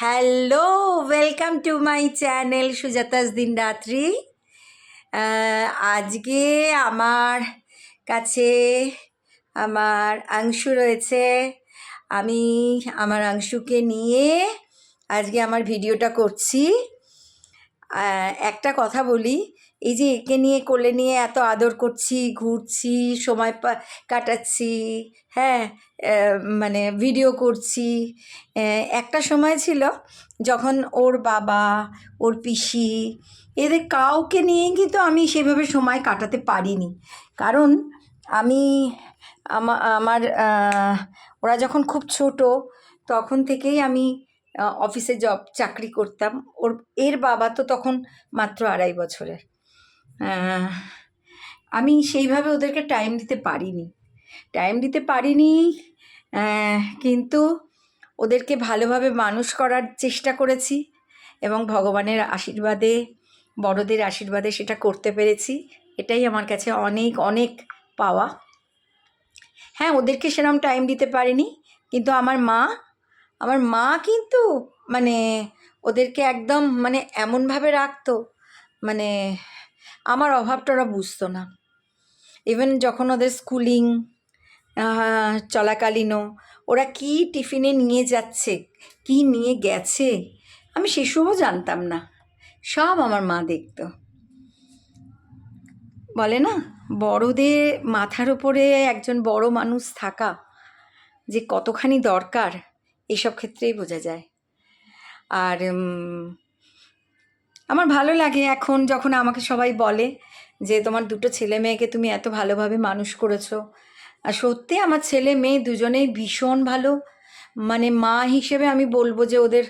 Hello, welcome to my channel Sujata's দিন রাত্রি। আজকে আমার কাছে আমার অংশু রয়েছে। আমি আমার অংশুকে নিয়ে আজকে আমার ভিডিওটা করছি। একটা কথা বলি, এই যে একে নিয়ে কোলে নিয়ে এত আদর করছি, ঘুরছি, সময় কাটাচ্ছি, হ্যাঁ, মানে ভিডিও করছি। একটা সময় ছিল যখন ওর বাবা, ওর পিসি, এদের কাউকে নিয়ে কিন্তু আমি সেভাবে সময় কাটাতে পারিনি। কারণ আমি আমার ওরা যখন খুব ছোট তখন থেকেই আমি অফিসে চাকরি করতাম। এর বাবা তো তখন মাত্র 2.5 বছরের। আমি সেইভাবে ওদেরকে টাইম দিতে পারিনি। কিন্তু ওদেরকে ভালোভাবে মানুষ করার চেষ্টা করেছি এবং ভগবানের আশীর্বাদে, বড়দের আশীর্বাদে সেটা করতে পেরেছি। এটাই আমার কাছে অনেক অনেক পাওয়া। হ্যাঁ, ওদেরকে সেরকম টাইম দিতে পারিনি, কিন্তু আমার মা কিন্তু মানে ওদেরকে একদম মানে এমনভাবে রাখতো, মানে আমার অভাবটা ওরা বুঝতো না। ইভেন যখন ওদের স্কুলিং চলাকালীনও ওরা কি টিফিনে নিয়ে যাচ্ছে, কি নিয়ে গেছে, আমি সেসবও জানতাম না। সব আমার মা দেখতো। বলে না, বড়দের মাথার উপরে একজন বড় মানুষ থাকা যে কতখানি দরকার, এসব ক্ষেত্রেই বোঝা যায়। আর আমার ভালো লাগে এখন যখন আমাকে সবাই বলে যে তোমার 2টো ছেলে মেয়েকে তুমি এত ভালোভাবে মানুষ করেছো। আর সত্যি আমার ছেলে মেয়ে দুজনেই ভীষণ ভালো। মানে মা হিসেবে আমি বলবো যে ওদের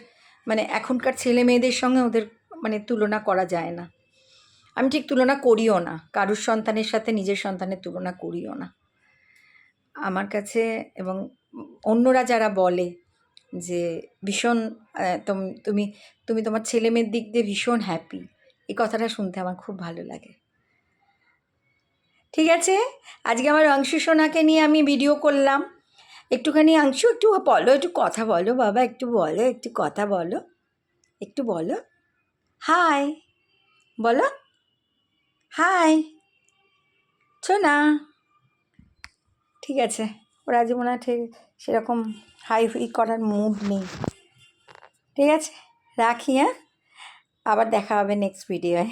মানে এখনকার ছেলে মেয়েদের সঙ্গে ওদের মানে তুলনা করা যায় না। আমি ঠিক তুলনা করিও না, কারুর সন্তানের সাথে নিজের সন্তানের তুলনা করিও না আমার কাছে। এবং অন্যরা যারা বলে যে ভীষণ তুমি তুমি তোমার ছেলে মেয়ের দিক দিয়ে ভীষণ হ্যাপি, এই কথাটা শুনতে আমার খুব ভালো লাগে। ঠিক আছে, আজকে আমার অংশু সোনাকে নিয়ে আমি ভিডিও করলাম। একটুখানি অংশু, একটু বলো, একটু কথা বলো বাবা, একটু বলো, একটু কথা বলো, একটু বলো হাই, বলো হাই সোনা। ঠিক আছে, ওরা আজ মনে হয় ঠিক সেরকম হাই হুই করার মুড নেই। ঠিক আছে, রাখি। হ্যাঁ, আবার দেখা হবে নেক্সট ভিডিওয়।